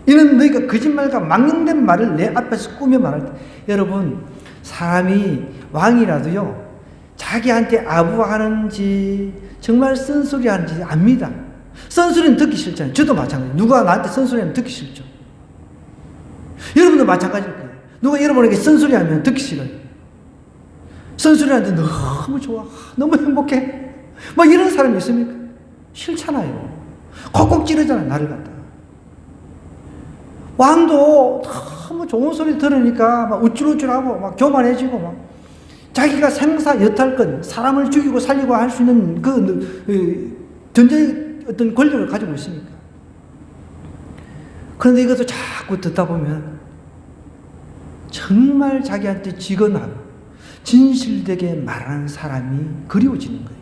이는 너희가 거짓말과 망령된 말을 내 앞에서 꾸며 말할 때, 여러분, 사람이 왕이라도요, 자기한테 아부하는지 정말 쓴소리 하는지 압니다. 쓴소리는 듣기 싫잖아요. 저도 마찬가지예요. 누가 나한테 쓴소리하면 듣기 싫죠. 여러분도 마찬가지일 거예요. 누가 여러분에게 쓴소리 하면 듣기 싫어요. 쓴소리 하는데 너무 좋아, 너무 행복해, 뭐 이런 사람이 있습니까? 싫잖아요. 콕콕 찌르잖아요, 나를 갖다가. 왕도 너무 좋은 소리 들으니까 막 우쭐우쭐하고 막 교만해지고 막 자기가 생사 여탈권, 사람을 죽이고 살리고 할 수 있는 그 전쟁의 어떤 권력을 가지고 있으니까. 그런데 이것도 자꾸 듣다 보면 정말 자기한테 직언하고 진실되게 말하는 사람이 그리워지는 거예요.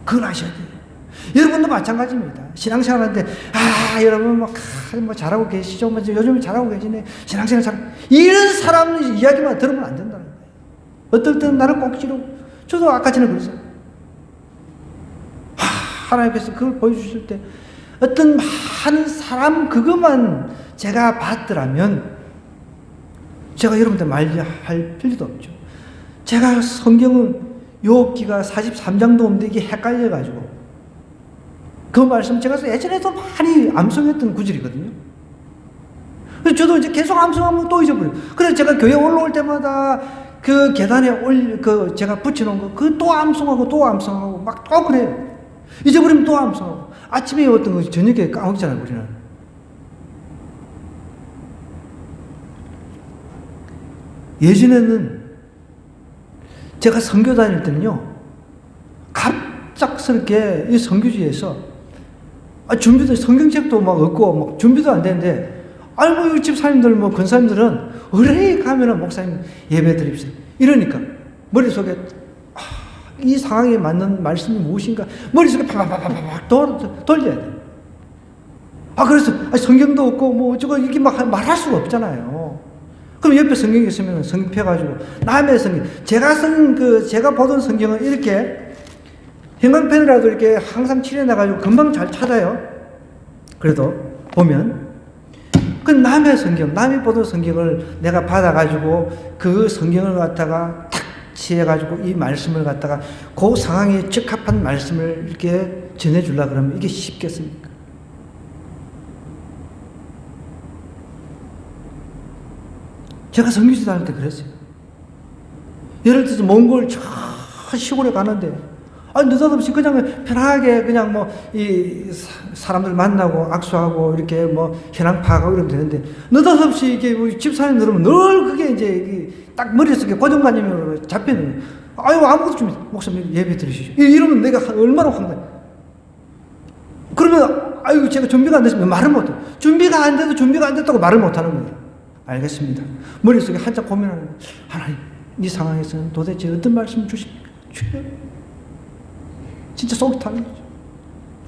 그걸 아셔야 돼요. 여러분도 마찬가지입니다. 신앙생활 하는데, 여러분, 뭐 잘하고 계시죠? 뭐 요즘 잘하고 계시네. 신앙생활 잘. 이런 사람 이야기만 들으면 안 된다는 거예요. 어떨 때는 나를 꼭 찌르고, 저도 아까 전에 그랬어요. 하나님께서 그걸 보여주실 때, 어떤 많은 사람 그것만 제가 봤더라면, 제가 여러분들 말할 필요도 없죠. 제가 성경은 욥기가 43장도 없는데 이게 헷갈려가지고, 그 말씀 제가 예전에도 많이 암송했던 구절이거든요. 그래서 저도 이제 계속 암송하면 또 잊어버려요. 그래서 제가 교회 올라올 때마다 그 계단에 제가 붙여놓은 거, 그 또 암송하고 또 암송하고 막 또 그래요. 잊어버리면 또 암송하고. 아침에 어떤 거 저녁에 까먹잖아요, 우리는. 예전에는 제가 선교 다닐 때는요, 갑작스럽게 이 선교지에서 준비도, 성경책도 막 없고 막 준비도 안 되는데, 뭐 집사님들 뭐 권사님들은 의뢰 가면은 목사님 예배 드립시다 이러니까 머릿속에 이 상황에 맞는 말씀이 무엇인가 머릿속에 팍팍팍팍 돌려야 돼. 그래서 성경도 없고 뭐 어쩌고 이게 막 말할 수가 없잖아요. 그럼 옆에 성경이 있으면 성경 펴가지고 남의 성경, 제가 보던 성경은 이렇게 형광펜이라도 이렇게 항상 칠해놔가지고 금방 잘 찾아요. 그래도 보면 그 남의 성경, 남이 보던 성경을 내가 받아가지고 그 성경을 갖다가 탁 칠해가지고 이 말씀을 갖다가 그 상황에 적합한 말씀을 이렇게 전해주려고 그러면 이게 쉽겠습니까? 제가 선교지 다닐 때 그랬어요. 예를 들어서 몽골 저 시골에 가는데 느닷없이 그냥 편하게 그냥 이 사람들 만나고 악수하고 이렇게 현황 파악하고 이러면 되는데, 느닷없이 이게 우리 집사님 들으면 늘 그게 이제 딱 머릿속에 고정관념으로 잡히는 거예요. 아무것도 준비, 목사님 예배 드리시죠. 이러면 내가 얼마나 황당해. 그러면 제가 준비가 안 됐으면 말을 못해. 준비가 안 돼도 준비가 안 됐다고 말을 못하는 거예요. 알겠습니다. 머릿속에 한참 고민하는 거예요. 하나님, 이 상황에서는 도대체 어떤 말씀을 주십니까? 주여. 진짜 속이 타는 거죠.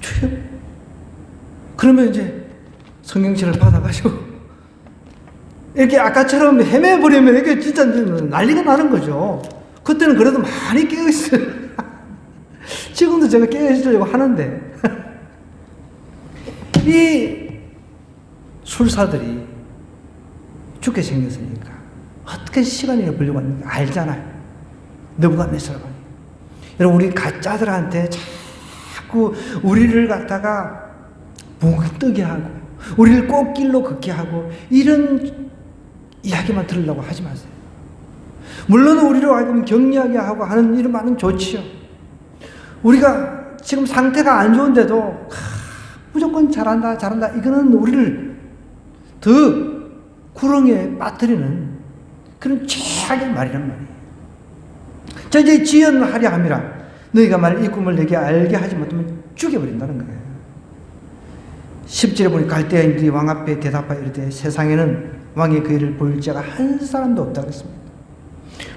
주여. 그러면 이제 성경책을 받아가지고 이렇게 아까처럼 헤매버리면 이게 진짜 난리가 나는 거죠. 그때는 그래도 많이 깨어있어요. 지금도 제가 깨어있으려고 하는데 이 술사들이 죽게 생겼으니까 어떻게 시간을 벌려고 하는지 알잖아요. 느부갓네살과 여러분, 우리 가짜들한테 자꾸 우리를 갖다가 목이 뜨게 하고 우리를 꽃길로 걷게 하고 이런 이야기만 들으려고 하지 마세요. 물론 우리로 하여금 격려하게 하고 하는 이런 말은 좋지요. 우리가 지금 상태가 안 좋은데도 무조건 잘한다 이거는 우리를 더 구렁이에 빠뜨리는 그런 최악의 말이란 말이에요. 자, 이제 지연하려 함이라 너희가 만일 이 꿈을 내게 알게 하지 못하면 죽여버린다는 거예요. 10절에 보니 갈대아인들이 왕 앞에 대답하여 이르되 세상에는 왕의 그 일을 볼 자가 한 사람도 없다고 했습니다.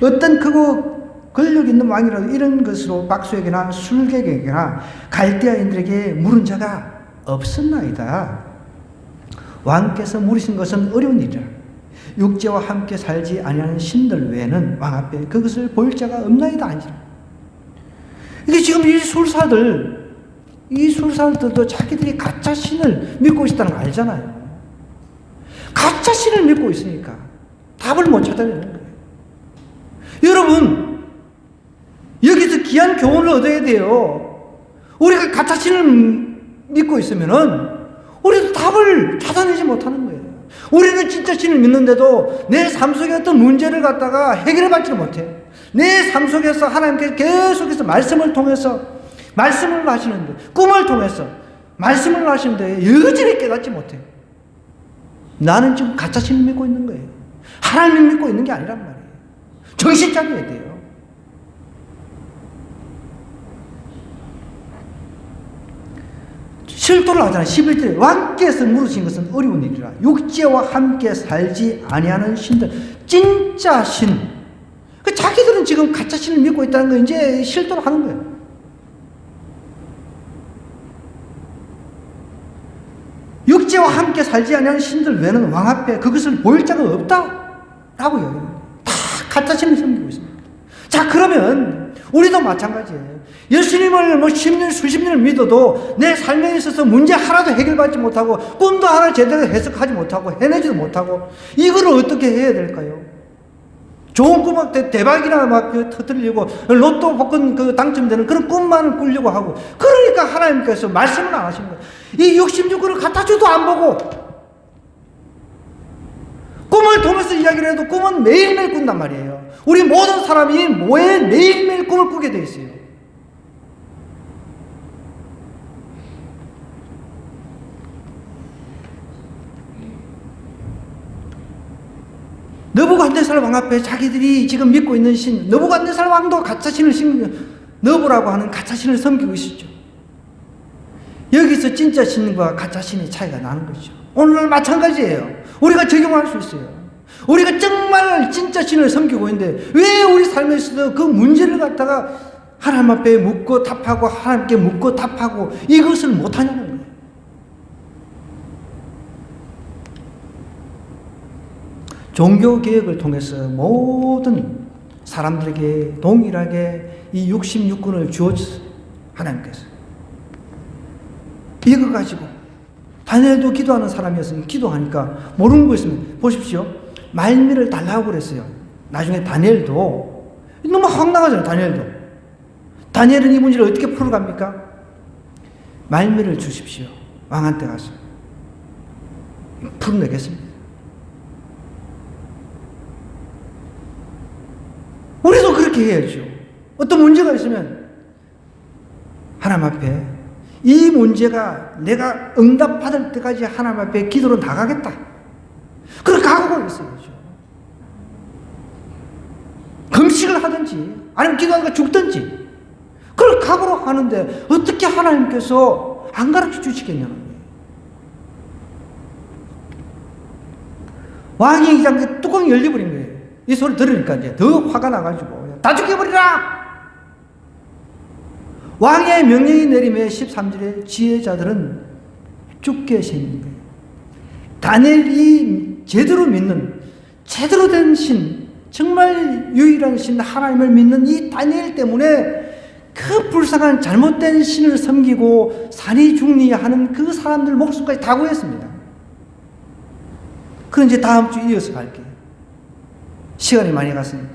어떤 크고 권력 있는 왕이라도 이런 것으로 박수에게나 술객에게나 갈대아인들에게 물은 자가 없었나이다. 왕께서 물으신 것은 어려운 일이라. 육체와 함께 살지 아니하는 신들 외에는 왕 앞에 그것을 볼 자가 없나이다 하니라. 이게 지금 이 술사들도 자기들이 가짜 신을 믿고 있다는 거 알잖아요. 가짜 신을 믿고 있으니까 답을 못 찾아내는 거예요. 여러분, 여기서 귀한 교훈을 얻어야 돼요. 우리가 가짜 신을 믿고 있으면은 우리도 답을 찾아내지 못하는 거예요. 우리는 진짜 신을 믿는데도 내 삶 속에 어떤 문제를 갖다가 해결해 받지를 못해. 내 삶 속에서 하나님께서 계속해서 말씀을 통해서 말씀을 하시는데, 꿈을 통해서 말씀을 하시는데 여전히 깨닫지 못해. 나는 지금 가짜 신을 믿고 있는 거예요. 하나님을 믿고 있는 게 아니란 말이에요. 정신 차려야 돼요. 실도를 하잖아요. 11절에 왕께서 물으신 것은 어려운 일이라. 육체와 함께 살지 아니하는 신들, 진짜 신. 자기들은 지금 가짜 신을 믿고 있다는 거 이제 실도를 하는 거예요. 육체와 함께 살지 아니하는 신들 외에는 왕 앞에 그것을 보일 자가 없다라고요. 다 가짜 신을 섬기고 있습니다. 자, 그러면 우리도 마찬가지예요. 예수님을 10년, 수십 년을 믿어도 내 삶에 있어서 문제 하나도 해결받지 못하고 꿈도 하나 제대로 해석하지 못하고 해내지도 못하고 이거를 어떻게 해야 될까요? 좋은 꿈, 대박이나 막 터뜨리려고 로또 복권 당첨되는 그런 꿈만을 꾸려고 하고, 그러니까 하나님께서 말씀을 안 하신 거예요. 이 66권을 갖다 줘도 안 보고, 꿈을 통해서 이야기를 해도 꿈은 매일매일 꾼단 말이에요. 우리 모든 사람이 매일매일 꿈을 꾸게 돼 있어요. 느부갓네살 왕 앞에 자기들이 지금 믿고 있는 신, 느부갓네살 왕도 가짜 신을 너부라고 하는 가짜 신을 섬기고 있었죠. 여기서 진짜 신과 가짜 신의 차이가 나는 거죠. 오늘 마찬가지예요. 우리가 적용할 수 있어요. 우리가 정말 진짜 신을 섬기고 있는데 왜 우리 삶에 있어서 그 문제를 갖다가 하나님 앞에 묻고 답하고 하나님께 묻고 답하고 이것을 못하냐는 거예요. 종교개혁을 통해서 모든 사람들에게 동일하게 이 66권을 주어졌어요. 하나님께서. 이거 가지고 다니엘도 기도하는 사람이었으니 기도하니까 모르는 거 있으면 보십시오. 말미를 달라고 그랬어요. 나중에 다니엘도 너무 황당하잖아요. 다니엘은 이 문제를 어떻게 풀어갑니까? 말미를 주십시오. 왕한테 가서 풀어내겠습니다. 우리도 그렇게 해야죠. 어떤 문제가 있으면 하나님 앞에 이 문제가 내가 응답받을 때까지 하나님 앞에 기도로 나가겠다. 그런 각오가 있어야죠. 금식을 하든지 아니면 기도하다가 죽든지 그걸 각오로 하는데 어떻게 하나님께서 안 가르쳐 주시겠냐는 거예요. 왕이 이제 뚜껑이 열려버린 거예요. 이 소리 들으니까 이제 더 화가 나가지고 다 죽여버리라! 왕의 명령이 내림에 13절에 지혜자들은 죽게 생긴 거예요. 다니엘이 제대로 믿는 제대로 된 신, 정말 유일한 신 하나님을 믿는 이 다니엘 때문에 그 불쌍한 잘못된 신을 섬기고 산이중리하는 그 사람들 목숨까지 다 구했습니다. 그럼 이제 다음 주 이어서 갈게요. 시간이 많이 갔으니까.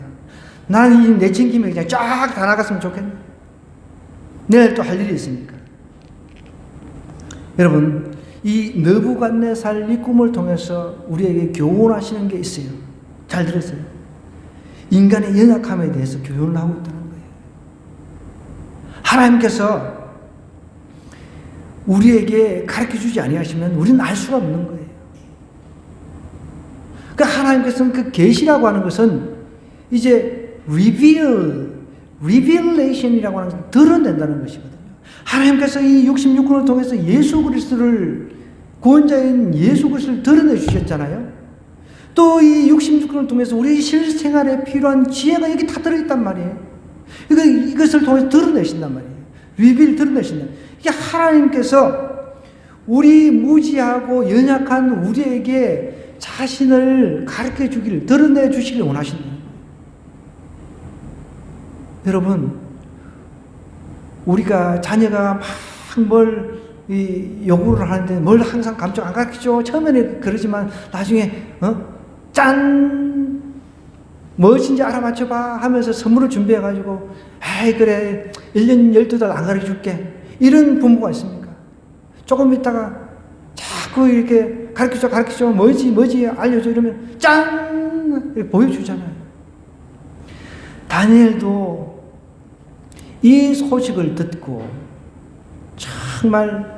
나는 이 내친 김에 그냥 쫙 다 나갔으면 좋겠네. 내일 또 할 일이 있으니까. 여러분, 이 느부갓네살 이 꿈을 통해서 우리에게 교훈하시는 게 있어요. 잘 들었어요. 인간의 연약함에 대해서 교훈을 하고 있다는 거예요. 하나님께서 우리에게 가르쳐주지 아니하시면 우리는 알 수가 없는 거예요. 그러니까 하나님께서는 그 계시라고 하는 것은 이제 revelation이라고 하는 것은 드러낸다는 것이거든요. 하나님께서 이 66권을 통해서 예수 그리스도를 구원자인 예수 그리스도를 드러내 주셨잖아요. 또 이 66권을 통해서 우리 실생활에 필요한 지혜가 여기 다 들어있단 말이에요. 이것을 통해서 드러내신단 말이에요. 드러내신다. 이게 하나님께서 우리 무지하고 연약한 우리에게 자신을 가르쳐 주기를, 드러내 주시길 원하신다. 여러분, 우리가 자녀가 막 뭘 요구를 하는데 뭘 항상 감정 안 가르치죠. 처음에는 그러지만 나중에 짠! 무엇인지 알아맞혀봐 하면서 선물을 준비해가지고 아이 그래 1년 12달 안 가르쳐줄게 이런 부모가 있습니까? 조금 있다가 자꾸 이렇게 가르쳐줘 뭐지 알려줘 이러면 짠! 이렇게 보여주잖아요. 다니엘도 이 소식을 듣고 정말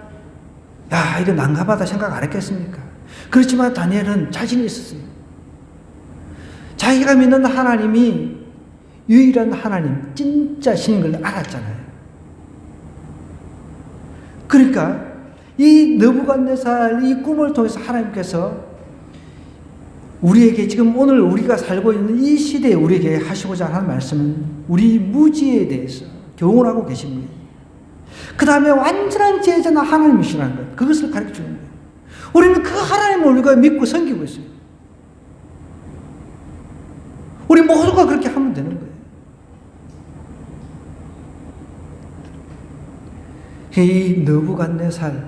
야 이거 난감하다 생각 안 했겠습니까? 그렇지만 다니엘은 자신이 있었어요. 자기가 믿는 하나님이 유일한 하나님 진짜 신인 걸 알았잖아요. 그러니까 이 느부갓네살 이 꿈을 통해서 하나님께서 우리에게 지금 오늘 우리가 살고 있는 이 시대에 우리에게 하시고자 하는 말씀은 우리 무지에 대해서 교훈하고 계십니다. 그 다음에 완전한 제자는 하나님이시라는 것, 그것을 가르쳐 주는 거예요. 우리는 그 하나님을 우리가 믿고 섬기고 있어요. 우리 모두가 그렇게 하면 되는 거예요. 이 느부갓네살의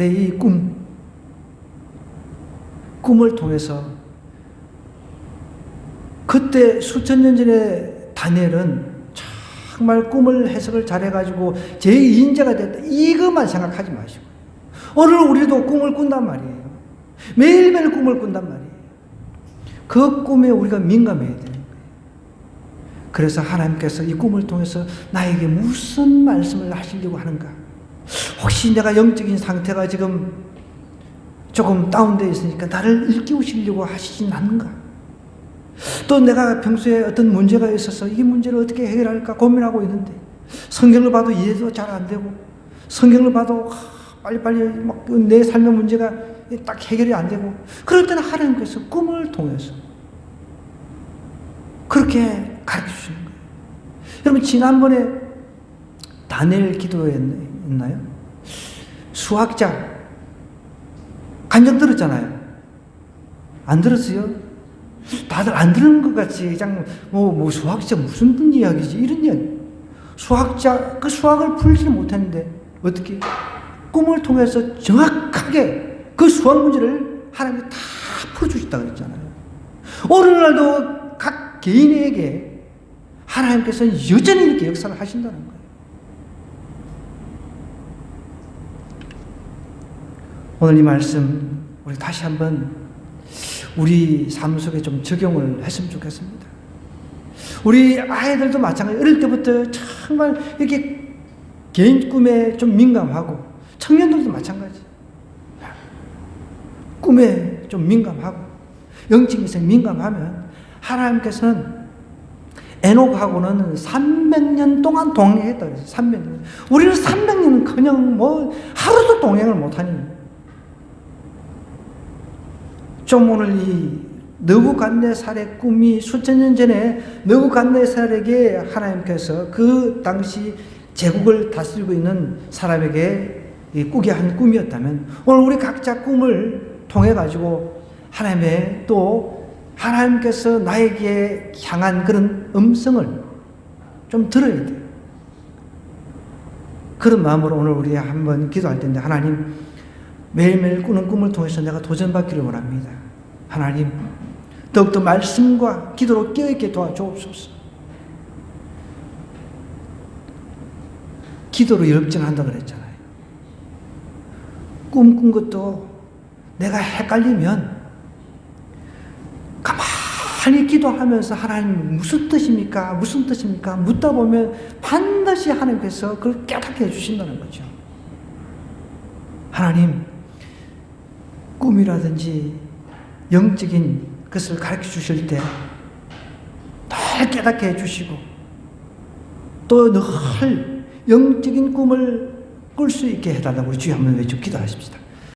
이 꿈을 통해서 그때 수천 년 전에 다니엘은 정말 꿈을 해석을 잘해가지고 제2인자가 됐다. 이것만 생각하지 마시고 오늘 우리도 꿈을 꾼단 말이에요. 매일매일 꿈을 꾼단 말이에요. 그 꿈에 우리가 민감해야 되는 거예요. 그래서 하나님께서 이 꿈을 통해서 나에게 무슨 말씀을 하시려고 하는가? 혹시 내가 영적인 상태가 지금 조금 다운되어 있으니까 나를 일깨우시려고 하시진 않는가? 또 내가 평소에 어떤 문제가 있어서 이 문제를 어떻게 해결할까 고민하고 있는데 성경을 봐도 이해도 잘 안 되고 성경을 봐도 빨리빨리 막 내 삶의 문제가 딱 해결이 안 되고 그럴 때는 하나님께서 꿈을 통해서 그렇게 가르쳐 주시는 거예요. 여러분 지난번에 다니엘 기도했나요? 수학자 간증 들었잖아요. 안 들었어요? 다들 안 들은 것 같이 그냥 뭐 수학자 무슨 이야기지 이런 이야기. 수학자 그 수학을 풀지는 못했는데 어떻게 꿈을 통해서 정확하게 그 수학 문제를 하나님이 다 풀어주셨다고 그랬잖아요. 오늘날도 각 개인에게 하나님께서 여전히 이렇게 역사를 하신다는 거예요. 오늘 이 말씀 우리 다시 한번 우리 삶 속에 좀 적용을 했으면 좋겠습니다. 우리 아이들도 마찬가지. 어릴 때부터 정말 이렇게 개인 꿈에 좀 민감하고 청년들도 마찬가지. 꿈에 좀 민감하고 영적에서 민감하면 하나님께서는 에녹하고는 300년 동안 동행했다 그랬어요. 300년. 우리는 300년은 그냥 뭐 하루도 동행을 못하니 좀 오늘 이 느부갓네살의 꿈이 수천 년 전에 느부갓네살에게 하나님께서 그 당시 제국을 다스리고 있는 사람에게 꾸게 한 꿈이었다면 오늘 우리 각자 꿈을 통해 가지고 하나님의 또 하나님께서 나에게 향한 그런 음성을 좀 들어야 돼요. 그런 마음으로 오늘 우리 한번 기도할 텐데 하나님 매일매일 꾸는 꿈을 통해서 내가 도전받기를 원합니다. 하나님 더욱더 말씀과 기도로 깨어있게 도와주옵소서. 기도로 열정한다 그랬잖아요. 꿈꾼 것도 내가 헷갈리면 가만히 기도하면서 하나님 무슨 뜻입니까? 무슨 뜻입니까? 묻다 보면 반드시 하나님께서 그걸 깨닫게 해주신다는 거죠. 하나님 꿈이라든지 영적인 것을 가르쳐 주실 때 늘 깨닫게 해주시고 또 늘 영적인 꿈을 꿀 수 있게 해달라고 우리 주여 한번 외쳐 기도하십시다.